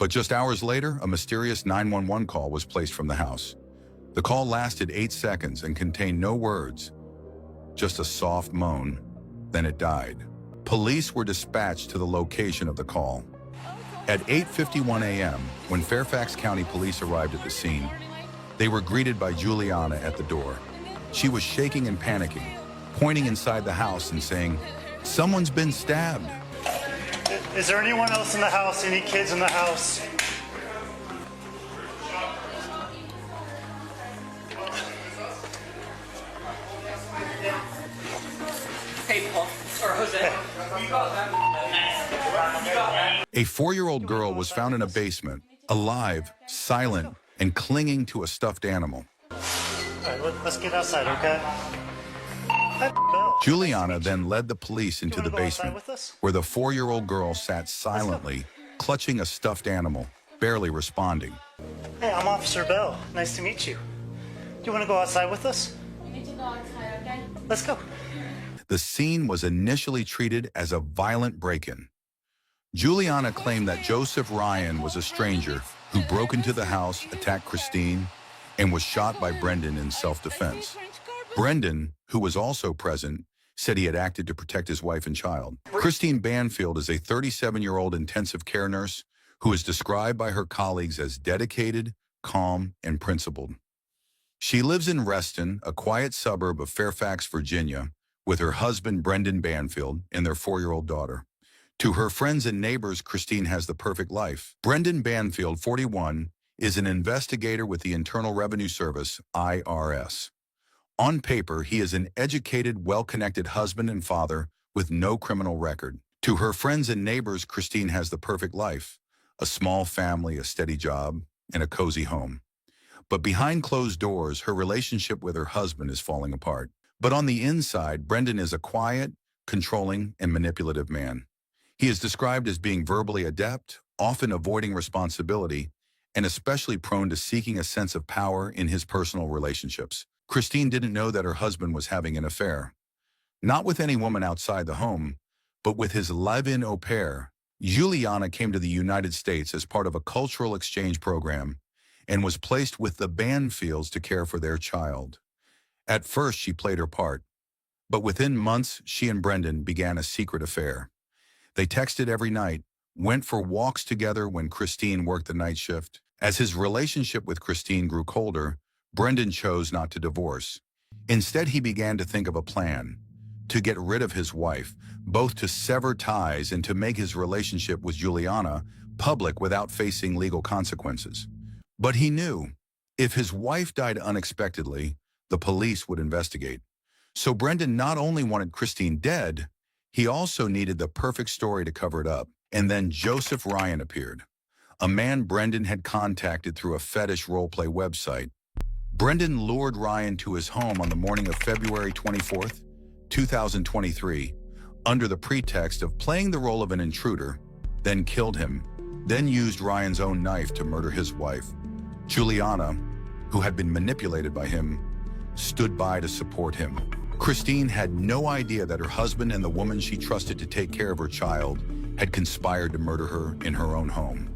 But just hours later, a mysterious 911 call was placed from the house. The call lasted 8 seconds and contained no words, just a soft moan. Then it died. Police were dispatched to the location of the call. At 8:51 a.m., when Fairfax County Police arrived at the scene, they were greeted by Juliana at the door. She was shaking and panicking, pointing inside the house and saying, "Someone's been stabbed." Is there anyone else in the house? Any kids in the house? Hey, Paul, or Jose. You got that. You got that. A 4-year-old girl was found in a basement, alive, silent, and clinging to a stuffed animal. All right, let's get outside, okay? Hi, Bill. Juliana then led the police into You the wanna go outside basement, with us? where the 4-year-old girl sat silently, clutching a stuffed animal, barely responding. Hey, I'm Officer Bell. Nice to meet you. Do you want to go outside with us? We need to go outside, okay? Let's go. The scene was initially treated as a violent break-in. Juliana claimed that Joseph Ryan was a stranger who broke into the house, attacked Christine, and was shot by Brendan in self-defense. Brendan, who was also present, said he had acted to protect his wife and child. Christine Banfield is a 37-year-old intensive care nurse who is described by her colleagues as dedicated, calm, and principled. She lives in Reston, a quiet suburb of Fairfax, Virginia, with her husband, Brendan Banfield, and their 4-year-old daughter. To her friends and neighbors, Christine has the perfect life. Brendan Banfield, 41, is an investigator with the Internal Revenue Service, IRS. On paper, he is an educated, well-connected husband and father with no criminal record. To her friends and neighbors, Christine has the perfect life, a small family, a steady job, and a cozy home. But behind closed doors, her relationship with her husband is falling apart. But on the inside, Brendan is a quiet, controlling, and manipulative man. He is described as being verbally adept, often avoiding responsibility, and especially prone to seeking a sense of power in his personal relationships. Christine didn't know that her husband was having an affair. Not with any woman outside the home, but with his live-in au pair. Juliana came to the United States as part of a cultural exchange program and was placed with the Banfields to care for their child. At first, she played her part, but within months, she and Brendan began a secret affair. They texted every night, went for walks together when Christine worked the night shift. As his relationship with Christine grew colder, Brendan chose not to divorce. Instead, he began to think of a plan to get rid of his wife, both to sever ties and to make his relationship with Juliana public without facing legal consequences. But he knew, if his wife died unexpectedly, the police would investigate. So Brendan not only wanted Christine dead, he also needed the perfect story to cover it up. And then Joseph Ryan appeared, a man Brendan had contacted through a fetish roleplay website. Brendan lured Ryan to his home on the morning of February 24th, 2023, under the pretext of playing the role of an intruder, then killed him, then used Ryan's own knife to murder his wife. Juliana, who had been manipulated by him, stood by to support him. Christine had no idea that her husband and the woman she trusted to take care of her child had conspired to murder her in her own home.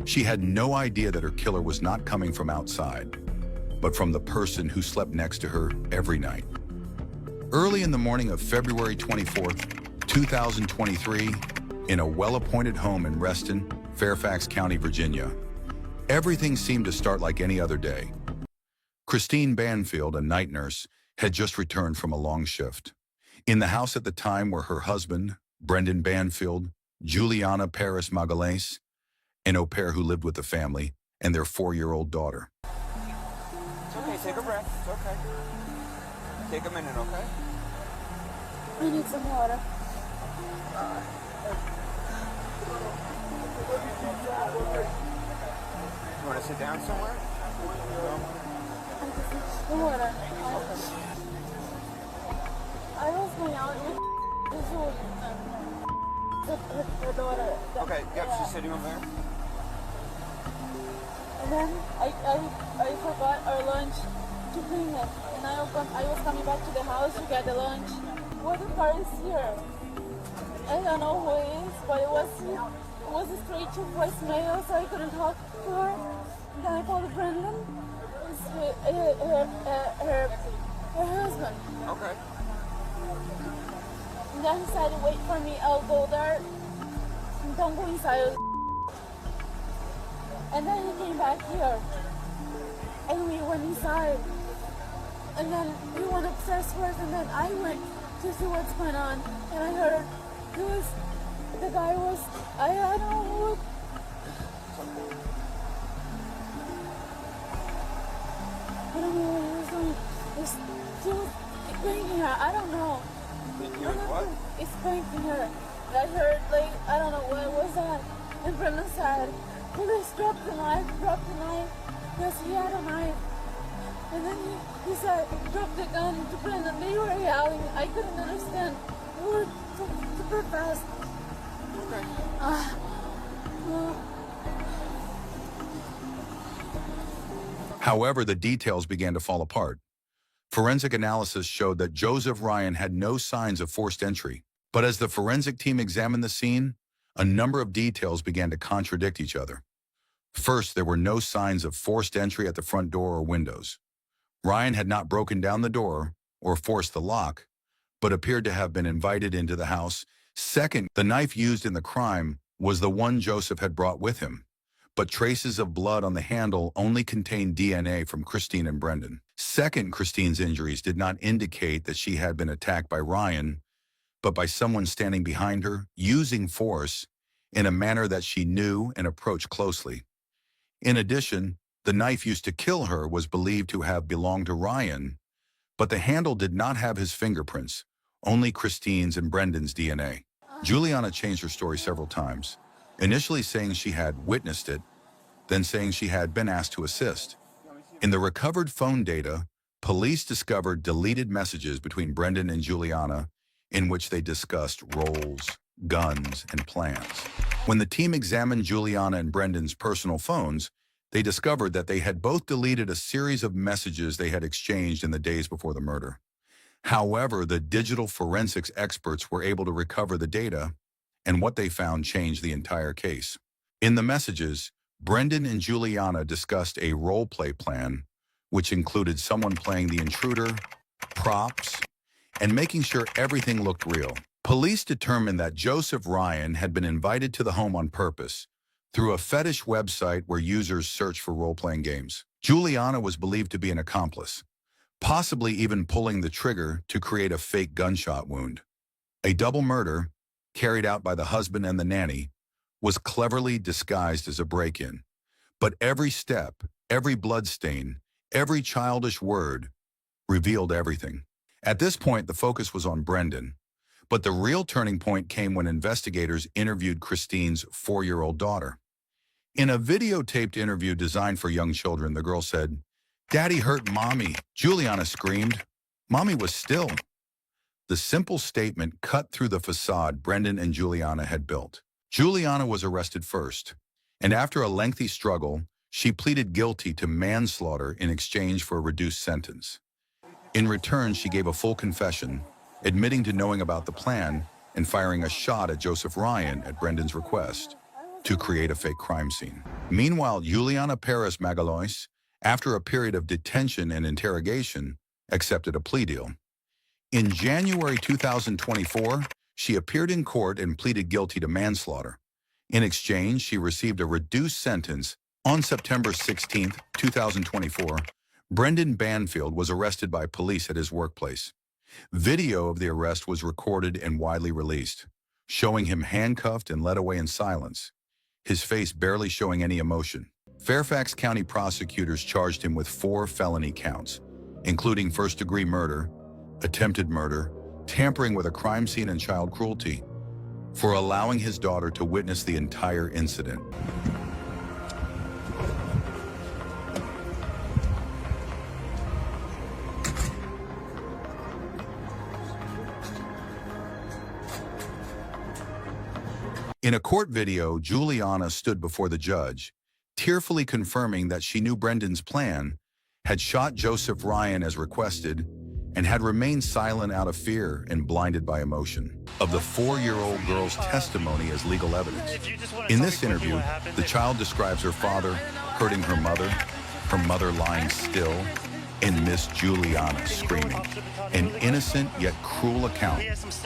She had no idea that her killer was not coming from outside, but from the person who slept next to her every night. Early in the morning of February 24th, 2023, in a well-appointed home in Reston, Fairfax County, Virginia, everything seemed to start like any other day. Christine Banfield, a night nurse, had just returned from a long shift. In the house at the time were her husband, Brendan Banfield, Juliana Paris Magalhães, an au pair who lived with the family, and their 4-year-old daughter. It's okay, take a breath. It's okay. Take a minute, okay? I need some water. You want to sit down somewhere? The water. I was going out with the daughter. Okay, yep, she's sitting over there. And then I forgot our lunch to bring it. And I was coming back to the house to get the lunch. What the car is here? I don't know who it is, but it was was straight to voicemail, so I couldn't talk to her. Then I called Brendan, her husband. Okay. And then he said, wait for me, I'll go there. Don't go inside. And then he came back here. And we went inside. And then we went upstairs first, and then I went to see what's going on. And I heard the guy was, I don't know who. I don't know what he was doing. He was spanking her. I don't know. He was what? It's spanking her. I heard, like, I don't know what was that. And Brendan said, police dropped the knife, because he had a knife. And then he said, drop the gun to Brendan. They were yelling. I couldn't understand. They were super fast. Okay. However, the details began to fall apart. Forensic analysis showed that Joseph Ryan had no signs of forced entry. But as the forensic team examined the scene, a number of details began to contradict each other. First, there were no signs of forced entry at the front door or windows. Ryan had not broken down the door or forced the lock, but appeared to have been invited into the house. Second, the knife used in the crime was the one Joseph had brought with him, but traces of blood on the handle only contained DNA from Christine and Brendan. Second, Christine's injuries did not indicate that she had been attacked by Ryan, but by someone standing behind her, using force in a manner that she knew and approached closely. In addition, the knife used to kill her was believed to have belonged to Ryan, but the handle did not have his fingerprints, only Christine's and Brendan's DNA. Juliana changed her story several times, initially saying she had witnessed it, then saying she had been asked to assist. In the recovered phone data, police discovered deleted messages between Brendan and Juliana in which they discussed roles, guns, and plans. When the team examined Juliana and Brendan's personal phones, they discovered that they had both deleted a series of messages they had exchanged in the days before the murder. However, the digital forensics experts were able to recover the data, and what they found changed the entire case. In the messages, Brendan and Juliana discussed a role-play plan, which included someone playing the intruder, props, and making sure everything looked real. Police determined that Joseph Ryan had been invited to the home on purpose through a fetish website where users search for role-playing games. Juliana was believed to be an accomplice, possibly even pulling the trigger to create a fake gunshot wound. A double murder, carried out by the husband and the nanny, was cleverly disguised as a break-in. But every step, every bloodstain, every childish word revealed everything. At this point, the focus was on Brendan, but the real turning point came when investigators interviewed Christine's 4-year-old daughter. In a videotaped interview designed for young children, the girl said, "Daddy hurt Mommy." Juliana screamed. Mommy was still. The simple statement cut through the facade Brendan and Juliana had built. Juliana was arrested first, and after a lengthy struggle, she pleaded guilty to manslaughter in exchange for a reduced sentence. In return, she gave a full confession, admitting to knowing about the plan and firing a shot at Joseph Ryan at Brendan's request to create a fake crime scene. Meanwhile, Juliana Perez Magalois, after a period of detention and interrogation, accepted a plea deal. In January 2024, she appeared in court and pleaded guilty to manslaughter. In exchange, she received a reduced sentence. On September 16, 2024, Brendan Banfield was arrested by police at his workplace. Video of the arrest was recorded and widely released, showing him handcuffed and led away in silence, his face barely showing any emotion. Fairfax County prosecutors charged him with 4 felony counts, including first-degree murder, attempted murder, tampering with a crime scene, and child cruelty, for allowing his daughter to witness the entire incident. In a court video, Juliana stood before the judge, tearfully confirming that she knew Brendan's plan, had shot Joseph Ryan as requested, and had remained silent out of fear and blinded by emotion. Of the 4-year-old girl's testimony as legal evidence. If you just want to In tell this me quickly interview, what happened. the child describes her father hurting her mother lying still, and Miss Juliana screaming. An innocent yet cruel account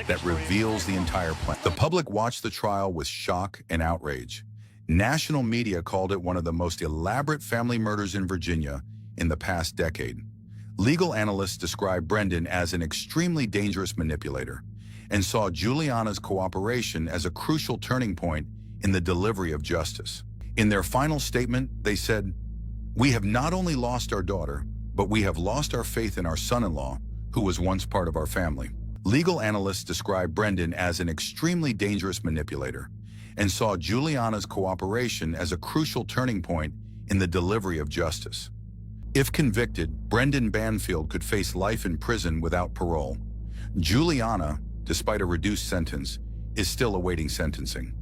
that reveals the entire plan. The public watched the trial with shock and outrage. National media called it one of the most elaborate family murders in Virginia in the past decade. Legal analysts described Brendan as an extremely dangerous manipulator and saw Juliana's cooperation as a crucial turning point in the delivery of justice. In their final statement, they said, "We have not only lost our daughter, but we have lost our faith in our son-in-law, who was once part of our family." Legal analysts described Brendan as an extremely dangerous manipulator and saw Juliana's cooperation as a crucial turning point in the delivery of justice. If convicted, Brendan Banfield could face life in prison without parole. Juliana, despite a reduced sentence, is still awaiting sentencing.